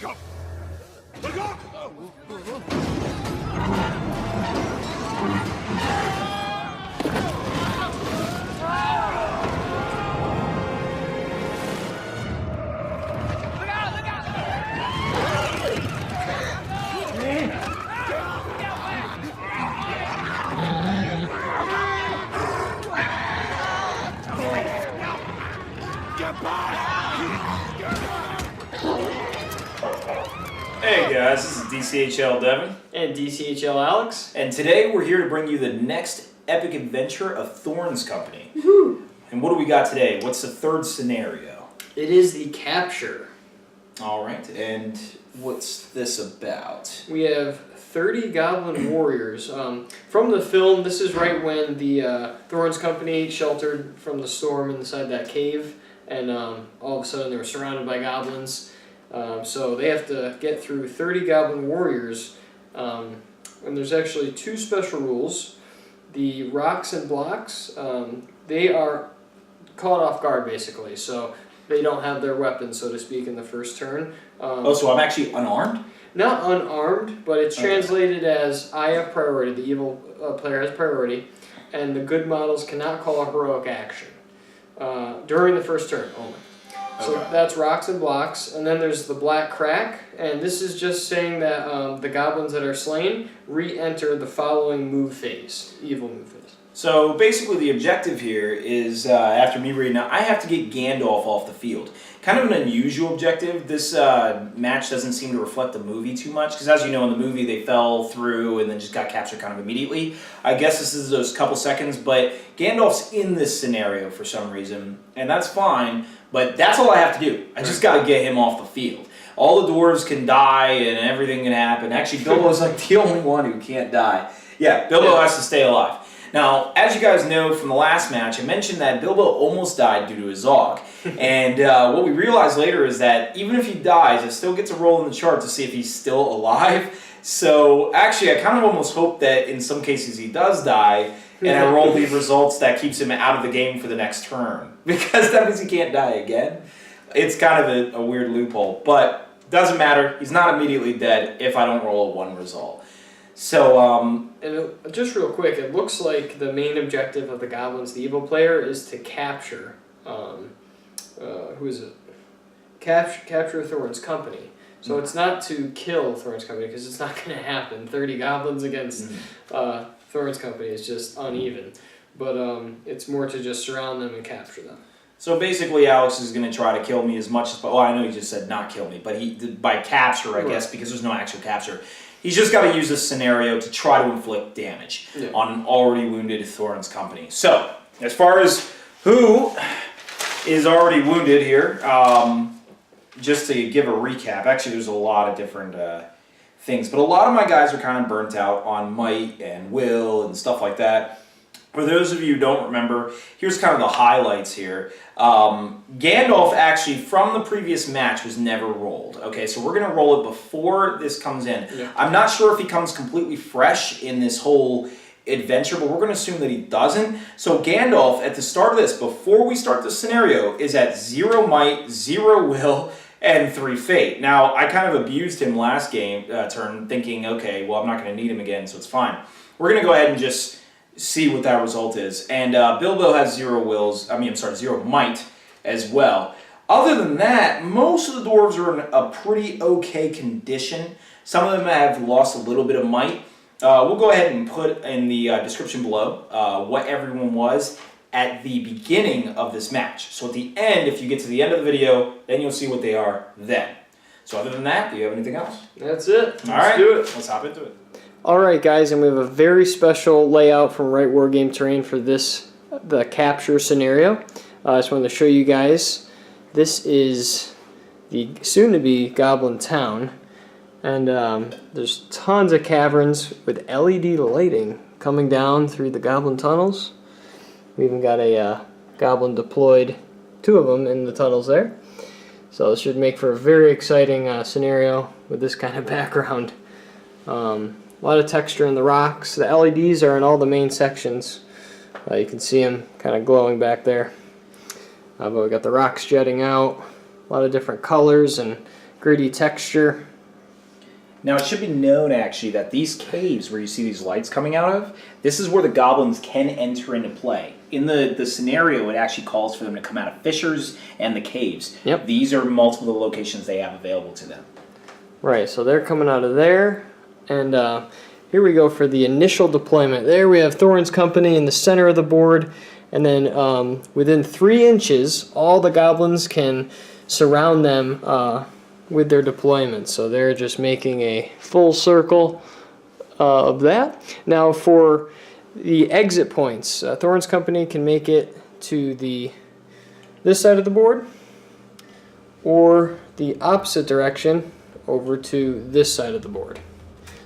up! Look up! Hey guys, this is DCHL Devin. And DCHL Alex. And today we're here to bring you the next epic adventure of Thorin's company. Woohoo! And what do we got today? What's the third scenario? It is the capture. Alright, and what's this about? We have 30 Goblin warriors. From the film, this is right when the Thorin's company sheltered from the storm inside that cave, and all of a sudden they were surrounded by goblins. So they have to get through 30 Goblin warriors, and there's actually two special rules. The rocks and blocks, they are caught off guard basically, so they don't have their weapons, so to speak, in the first turn. So I'm actually unarmed? Not unarmed, but it's translated as I have priority, the evil player has priority, and the good models cannot call a heroic action during the first turn only. So that's rocks and blocks, and then there's the black crack, and this is just saying that the goblins that are slain re-enter the following move phase, evil move phase. So basically the objective here is, after me reading it, I have to get Gandalf off the field. Kind of an unusual objective. This match doesn't seem to reflect the movie too much, because as you know in the movie they fell through and then just got captured kind of immediately. I guess this is those couple seconds, but Gandalf's in this scenario for some reason, and that's fine, but that's all I have to do. I just got to get him off the field. All the dwarves can die and everything can happen. Actually, Bilbo's like the only one who can't die. Yeah, Bilbo has to stay alive. Now, as you guys know from the last match, I mentioned that Bilbo almost died due to his Zog. And what we realized later is that even if he dies, it still gets a roll in the chart to see if he's still alive. So actually, I kind of almost hope that in some cases he does die, and I roll the results that keeps him out of the game for the next turn. Because that means he can't die again. It's kind of a weird loophole, but doesn't matter. He's not immediately dead if I don't roll a 1 result. So, and just real quick, it looks like the main objective of the goblins, the evil player, is to capture, who is it? Capture Thorin's company. So it's not to kill Thorin's company, because it's not going to happen. 30 goblins against Thorin's company is just uneven. But it's more to just surround them and capture them. So basically, Alex is going to try to kill me as much as... Well, I know he just said not kill me, but by capture, I guess, because there's no actual capture. He's just got to use this scenario to try to inflict damage on an already wounded Thorin's company. So, as far as who is already wounded here, just to give a recap, actually there's a lot of different things, but a lot of my guys are kind of burnt out on might and will and stuff like that. For those of you who don't remember, here's kind of the highlights here. Gandalf actually, from the previous match, was never rolled. Okay, so we're going to roll it before this comes in. Yeah. I'm not sure if he comes completely fresh in this whole adventure, but we're going to assume that he doesn't. So Gandalf, at the start of this, before we start the scenario, is at 0 might, 0 will, and 3 fate. Now, I kind of abused him last turn, thinking, okay, well, I'm not going to need him again, so it's fine. We're going to go ahead and just see what that result is. And Bilbo has 0 might as well. Other than that, most of the dwarves are in a pretty okay condition. Some of them have lost a little bit of might. We'll go ahead and put in the description below what everyone was at the beginning of this match. So at the end, if you get to the end of the video, then you'll see what they are then. So other than that, do you have anything else? That's it. Let's do it. Let's hop into it. Alright guys, and we have a very special layout from Right War Game Terrain for the capture scenario. I just wanted to show you guys. This is the soon-to-be Goblin Town, and there's tons of caverns with LED lighting coming down through the Goblin tunnels. We even got a Goblin deployed, 2 of them in the tunnels there. So this should make for a very exciting scenario with this kind of background. A lot of texture in the rocks. The LEDs are in all the main sections. You can see them kind of glowing back there. But we got the rocks jetting out. A lot of different colors and gritty texture. Now, it should be known, actually, that these caves where you see these lights coming out of, this is where the goblins can enter into play. In the scenario, it actually calls for them to come out of fissures and the caves. Yep. These are multiple locations they have available to them. Right, so they're coming out of there. And here we go for the initial deployment. There we have Thorin's company in the center of the board. And then within 3 inches, all the goblins can surround them with their deployment. So they're just making a full circle of that. Now for the exit points, Thorin's company can make it to this side of the board or the opposite direction over to this side of the board.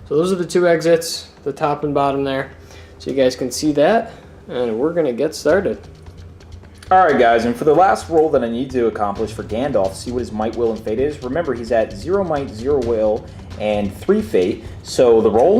So those are the 2 exits, the top and bottom there. So you guys can see that, and we're going to get started. Alright guys, and for the last roll that I need to accomplish for Gandalf, see what his might, will, and fate is. Remember, he's at 0 might, 0 will, and 3 fate. So the roll,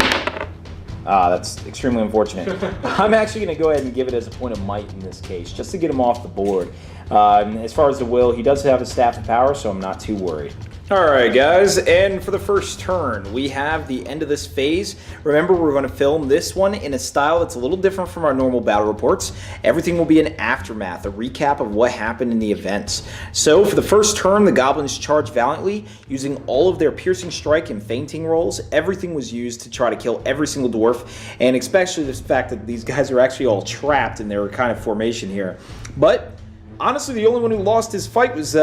that's extremely unfortunate. I'm actually going to go ahead and give it as a point of might in this case, just to get him off the board. As far as the will, he does have a staff of power, so I'm not too worried. Alright guys, and for the first turn, we have the end of this phase. Remember, we're going to film this one in a style that's a little different from our normal battle reports. Everything will be an aftermath, a recap of what happened in the events. So, for the first turn, the goblins charged valiantly, using all of their piercing strike and fainting rolls. Everything was used to try to kill every single dwarf, and especially the fact that these guys are actually all trapped in their kind of formation here. But, honestly, the only one who lost his fight was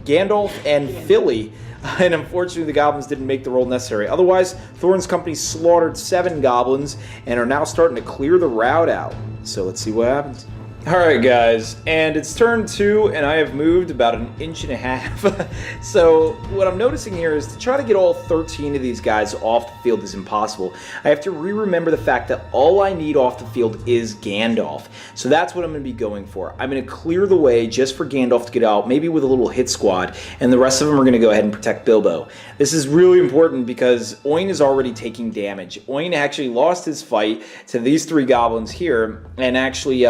Gandalf and Fili, and unfortunately the goblins didn't make the roll necessary. Otherwise, Thorin's company slaughtered 7 goblins and are now starting to clear the route out. So let's see what happens. Alright guys, and it's turn 2, and I have moved about 1.5 inches. So what I'm noticing here is to try to get all 13 of these guys off the field is impossible. I have to remember the fact that all I need off the field is Gandalf. So that's what I'm going to be going for. I'm going to clear the way just for Gandalf to get out, maybe with a little hit squad, and the rest of them are going to go ahead and protect Bilbo. This is really important because Oin is already taking damage. Oin actually lost his fight to these 3 goblins here, and actually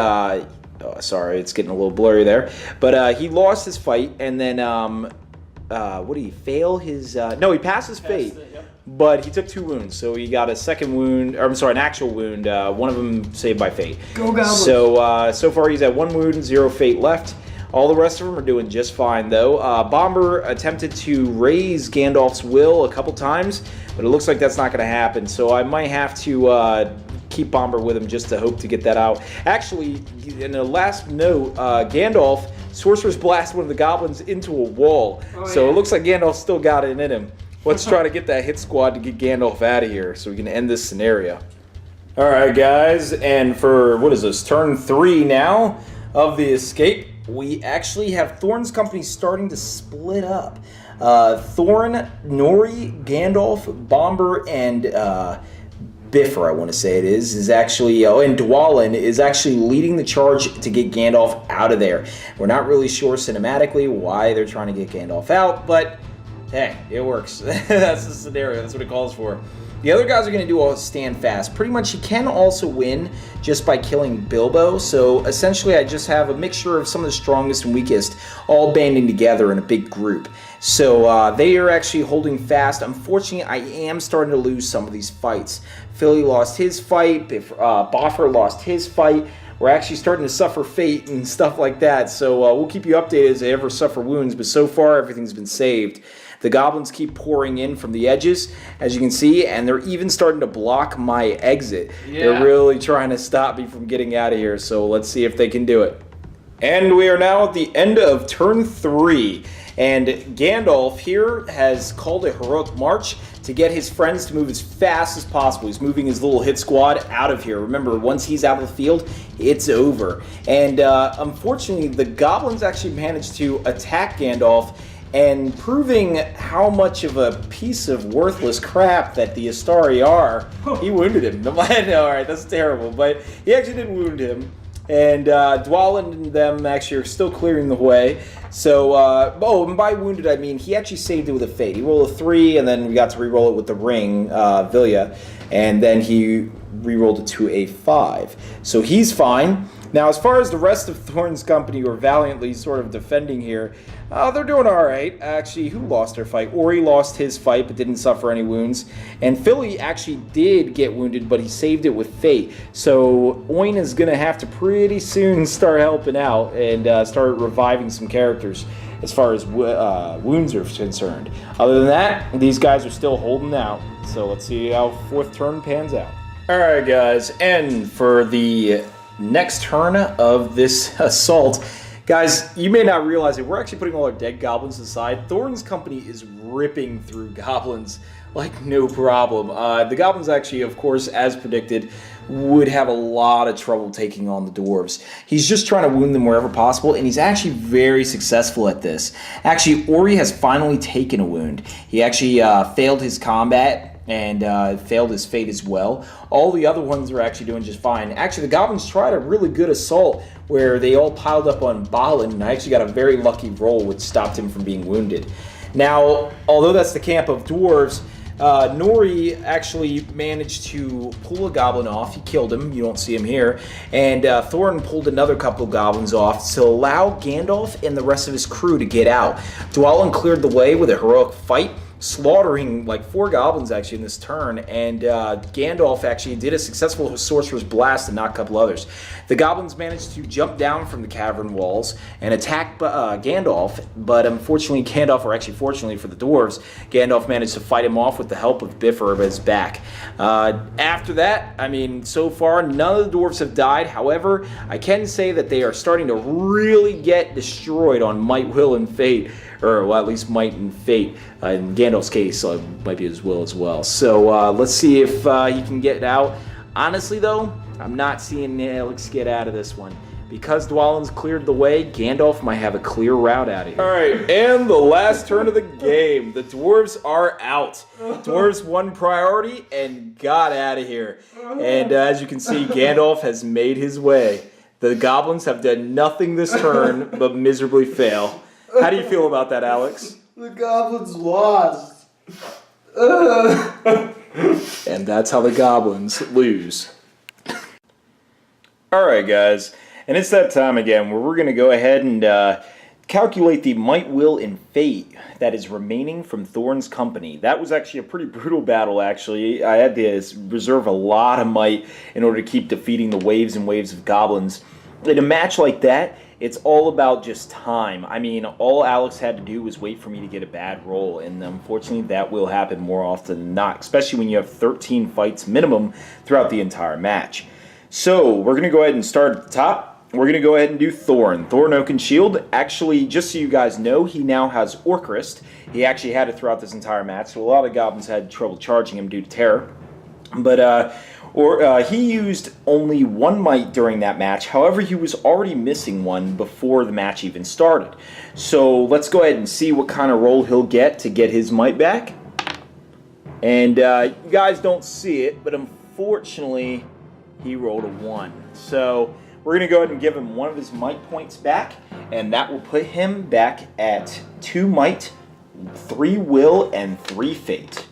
oh, sorry, it's getting a little blurry there. But he lost his fight, and then, what did he fail his... no, he passed his fate, but he took 2 wounds. So he got a second wound, or I'm sorry, an actual wound, one of them saved by fate. Go Goblins! So, so far he's at 1 wound, 0 fate left. All the rest of them are doing just fine, though. Bombur attempted to raise Gandalf's will a couple times, but it looks like that's not going to happen. So I might have to keep Bombur with him just to hope to get that out. Actually, in the last note, Gandalf Sorcerer's Blast one of the goblins into a wall. So it looks like Gandalf still got it in him. Let's try to get that hit squad to get Gandalf out of here so we can end this scenario. Alright guys, and for, what is this, turn 3 now of the escape, we actually have Thorin's company starting to split up. Thorin, Nori, Gandalf, Bombur, and Bifur, I want to say it is actually, and Dwalin is actually leading the charge to get Gandalf out of there. We're not really sure cinematically why they're trying to get Gandalf out, but hey, it works. That's the scenario. That's what it calls for. The other guys are going to do all stand fast. Pretty much you can also win just by killing Bilbo. So essentially I just have a mixture of some of the strongest and weakest all banding together in a big group. So they are actually holding fast. Unfortunately, I am starting to lose some of these fights. Fili lost his fight. Bifur lost his fight. We're actually starting to suffer fate and stuff like that. So we'll keep you updated as they ever suffer wounds. But so far, everything's been saved. The goblins keep pouring in from the edges, as you can see, and they're even starting to block my exit. Yeah. They're really trying to stop me from getting out of here, so let's see if they can do it. And we are now at the end of turn 3, and Gandalf here has called a heroic march to get his friends to move as fast as possible. He's moving his little hit squad out of here. Remember, once he's out of the field, it's over. And unfortunately, the goblins actually managed to attack Gandalf, and proving how much of a piece of worthless crap that the Astari are, he wounded him. Alright, that's terrible, but he actually did wound him. And Dwalin and them actually are still clearing the way. So, oh, and by wounded I mean he actually saved it with a fate. He rolled a 3, and then we got to re-roll it with the ring, Vilya, and then he re-rolled it to a 5. So he's fine. Now, as far as the rest of Thorin's company who are valiantly sort of defending here, they're doing all right. Actually, who lost their fight? Ori lost his fight but didn't suffer any wounds. And Fili actually did get wounded, but he saved it with fate. So Oin is going to have to pretty soon start helping out and start reviving some characters as far as wounds are concerned. Other than that, these guys are still holding out. So let's see how 4th turn pans out. All right, guys. And for the next turn of this assault, guys, you may not realize it, we're actually putting all our dead goblins aside. Thorin's company is ripping through goblins like no problem. The goblins actually, of course, as predicted, would have a lot of trouble taking on the dwarves. He's just trying to wound them wherever possible, and he's actually very successful at this. Actually, Ori has finally taken a wound. He actually failed his combat and failed his fate as well. All the other ones are actually doing just fine. Actually, the goblins tried a really good assault where they all piled up on Balin, and I actually got a very lucky roll which stopped him from being wounded. Now, although that's the camp of dwarves, Nori actually managed to pull a goblin off. He killed him. You don't see him here. And Thorin pulled another couple of goblins off to allow Gandalf and the rest of his crew to get out. Dwalin cleared the way with a heroic fight, slaughtering like 4 goblins actually in this turn, and Gandalf actually did a successful Sorcerer's Blast and knocked a couple others. The goblins managed to jump down from the cavern walls and attack Gandalf, but unfortunately Gandalf, or actually fortunately for the dwarves, Gandalf managed to fight him off with the help of Bifur at his back. After that, I mean, so far none of the dwarves have died. However, I can say that they are starting to really get destroyed on Might, Will, and Fate, or well, at least Might and Fate. In Gandalf's case, might be his will as well. So let's see if he can get out. Honestly, though, I'm not seeing Alex get out of this one. Because Dwalin's cleared the way, Gandalf might have a clear route out of here. Alright, and the last turn of the game. The dwarves are out. Dwarves won priority and got out of here. And as you can see, Gandalf has made his way. The goblins have done nothing this turn but miserably fail. How do you feel about that, Alex? The goblins lost. And that's how the goblins lose. Alright, guys. And it's that time again where we're going to go ahead and calculate the might, will, and fate that is remaining from Thorin's company. That was actually a pretty brutal battle, actually. I had to reserve a lot of might in order to keep defeating the waves and waves of goblins. In a match like that, it's all about just time. I mean, all Alex had to do was wait for me to get a bad roll, and unfortunately that will happen more often than not, especially when you have 13 fights minimum throughout the entire match. So, we're going to go ahead and start at the top. We're going to go ahead and do Thorin. Thorin Oakenshield, actually, just so you guys know, he now has Orcrist. He actually had it throughout this entire match, so a lot of goblins had trouble charging him due to terror. But, he used only 1 might during that match. However, he was already missing 1 before the match even started. So, let's go ahead and see what kind of roll he'll get to get his might back. And, you guys don't see it, but unfortunately, he rolled a 1. So, we're going to go ahead and give him 1 of his might points back, and that will put him back at 2 might, 3 will, and 3 fate.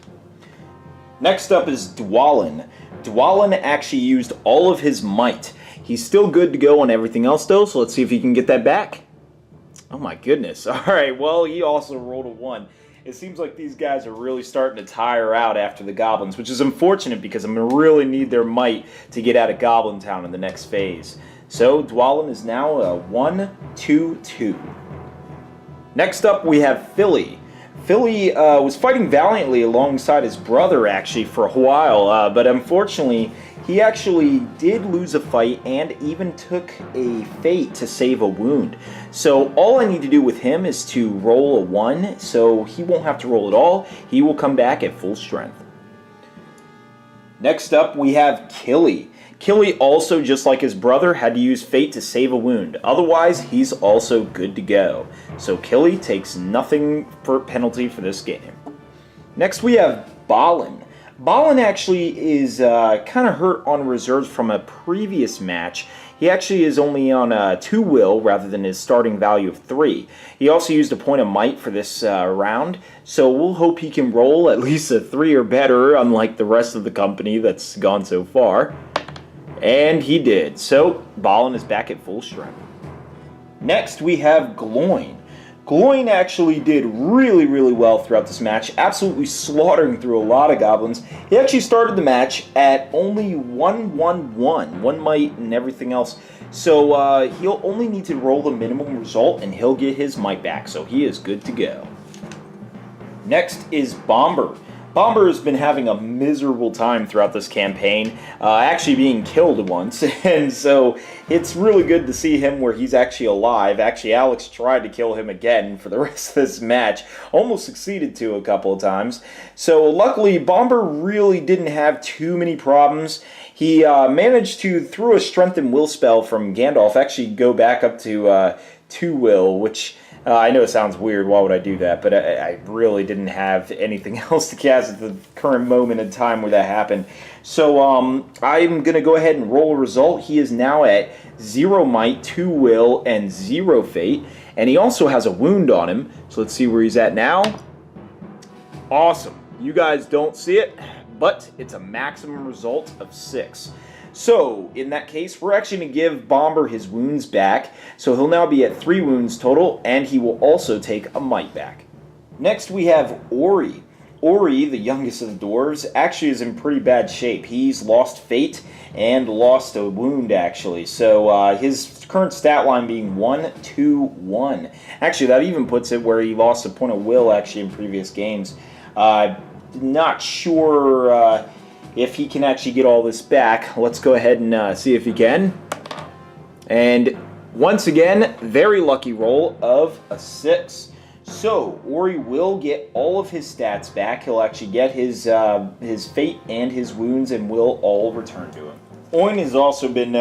Next up is Dwalin. Dwalin actually used all of his might. He's still good to go on everything else, though, so let's see if he can get that back. Oh my goodness. Alright, well, he also rolled a 1. It seems like these guys are really starting to tire out after the goblins, which is unfortunate because I'm going to really need their might to get out of Goblin Town in the next phase. So, Dwalin is now a 1-2-2. Next up, we have Fili. Fili was fighting valiantly alongside his brother, actually, for a while, but unfortunately, he actually did lose a fight and even took a fate to save a wound. So, all I need to do with him is to roll a 1, so he won't have to roll at all. He will come back at full strength. Next up, we have Kili. Kili also, just like his brother, had to use fate to save a wound. Otherwise, he's also good to go. So Kili takes nothing for penalty for this game. Next, we have Balin. Balin actually is kind of hurt on reserves from a previous match. He actually is only on 2 will rather than his starting value of 3. He also used a point of might for this round, so we'll hope he can roll at least a 3 or better, unlike the rest of the company that's gone so far. And he did, so Balin is back at full strength. Next we have Gloin. Gloin actually did really, really well throughout this match, absolutely slaughtering through a lot of goblins. He actually started the match at only 1 might and everything else. So he'll only need to roll the minimum result and he'll get his might back, so he is good to go. Next is Bombur. Bombur has been having a miserable time throughout this campaign, actually being killed once, and so it's really good to see him where he's actually alive. Actually, Alex tried to kill him again for the rest of this match, almost succeeded to a couple of times. So luckily, Bombur really didn't have too many problems. He managed to, through a Strength and Will spell from Gandalf, actually go back up to 2 will, which... I know it sounds weird, why would I do that, but I really didn't have anything else to cast at the current moment in time where that happened. So I'm going to go ahead and roll a result. He is now at 0 might, 2 will, and 0 fate, and he also has a wound on him, so let's see where he's at now. Awesome. You guys don't see it, but it's a maximum result of 6. So, in that case, we're actually going to give Bombur his wounds back, so he'll now be at 3 wounds total, and he will also take a might back. Next, we have Ori. Ori, the youngest of the dwarves, actually is in pretty bad shape. He's lost fate and lost a wound, actually. So, his current stat line being 1, 2, 1. Actually, that even puts it where he lost a point of will, actually, in previous games. Not sure... if he can actually get all this back. Let's go ahead and see if he can. And once again, very lucky roll of a 6. So, Ori will get all of his stats back. He'll actually get his fate and his wounds and will all return to him. Oin has also been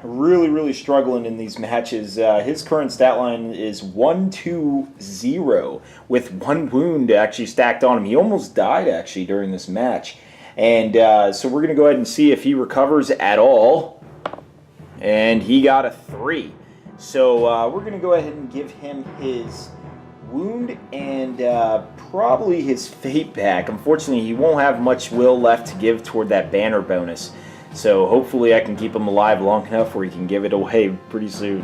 really, really struggling in these matches. His current stat line is 1, 2, 0 with 1 wound actually stacked on him. He almost died actually during this match. And so we're going to go ahead and see if he recovers at all. And he got a 3. So we're going to go ahead and give him his wound and probably his fate back. Unfortunately, he won't have much will left to give toward that banner bonus. So hopefully I can keep him alive long enough where he can give it away pretty soon.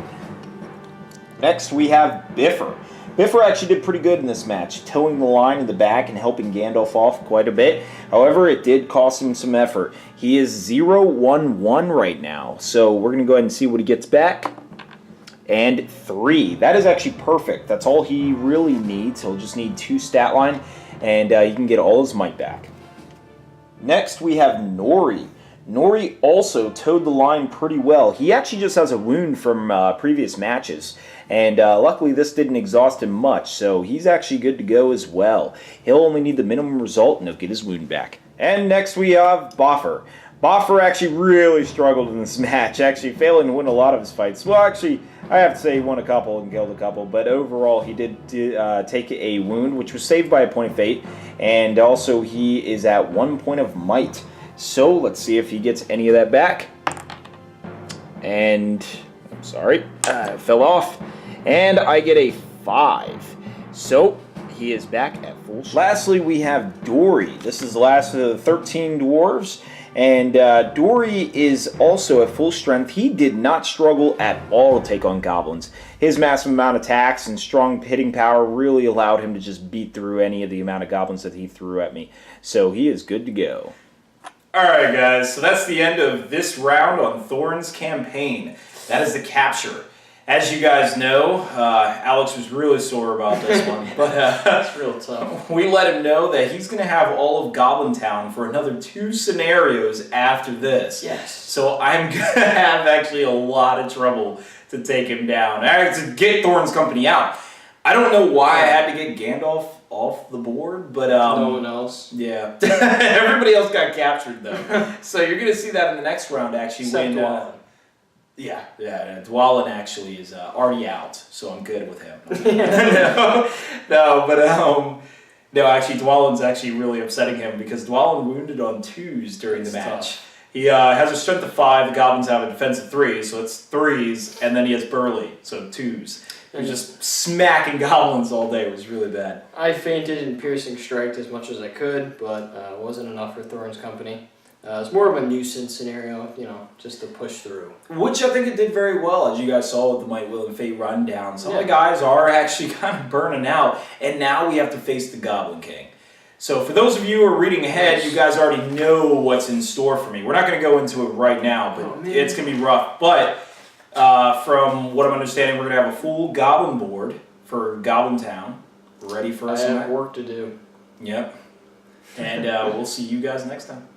Next we have Bifur. Bifur actually did pretty good in this match, towing the line in the back and helping Gandalf off quite a bit. However, it did cost him some effort. He is 0-1-1 right now, so we're going to go ahead and see what he gets back. And 3. That is actually perfect. That's all he really needs. He'll just need 2 stat line, and he can get all his might back. Next, we have Nori. Nori also towed the line pretty well. He actually just has a wound from previous matches. And luckily this didn't exhaust him much, so he's actually good to go as well. He'll only need the minimum result and he'll get his wound back. And next we have Bifur. Bifur actually really struggled in this match, actually failing to win a lot of his fights. Well, actually, I have to say he won a couple and killed a couple, but overall he did take a wound, which was saved by a point of fate, and also he is at 1 point of might. So let's see if he gets any of that back. And, I'm sorry, it fell off. And I get a 5. So he is back at full strength. Lastly, we have Dory. This is the last of the 13 dwarves. And Dory is also at full strength. He did not struggle at all to take on goblins. His massive amount of attacks and strong hitting power really allowed him to just beat through any of the amount of goblins that he threw at me. So he is good to go. Alright guys, so that's the end of this round on Thorin's campaign. That is the capture. As you guys know, Alex was really sore about this one, but That's real tough. we let him know that he's going to have all of Goblin Town for another 2 scenarios after this. Yes. So I'm going to have actually a lot of trouble to take him down. To get Thorin's company out. I don't know why I had to get Gandalf off the board, but no one else. Yeah. Everybody else got captured though. So you're going to see that in the next round actually. Except when Dwalin. Yeah, Dwalin actually is already out, so I'm good with him. No, actually, Dwalin's actually really upsetting him because Dwalin wounded on 2s during the match. Tough. He has a strength of 5. The goblins have a defense of 3, so it's 3s, and then he has burly, so 2s. He was just smacking goblins all day. It was really bad. I fainted and piercing striked as much as I could, but it wasn't enough for Thorin's company. It's more of a nuisance scenario, just to push through. Which I think it did very well, as you guys saw with the Might, Will, and Fate rundown. Some of the guys are actually kind of burning out, and now we have to face the Goblin King. So for those of you who are reading ahead, you guys already know what's in store for me. We're not going to go into it right now, but it's going to be rough. But from what I'm understanding, we're going to have a full Goblin board for Goblin Town, ready for us. I have work to do. Yep. And we'll see you guys next time.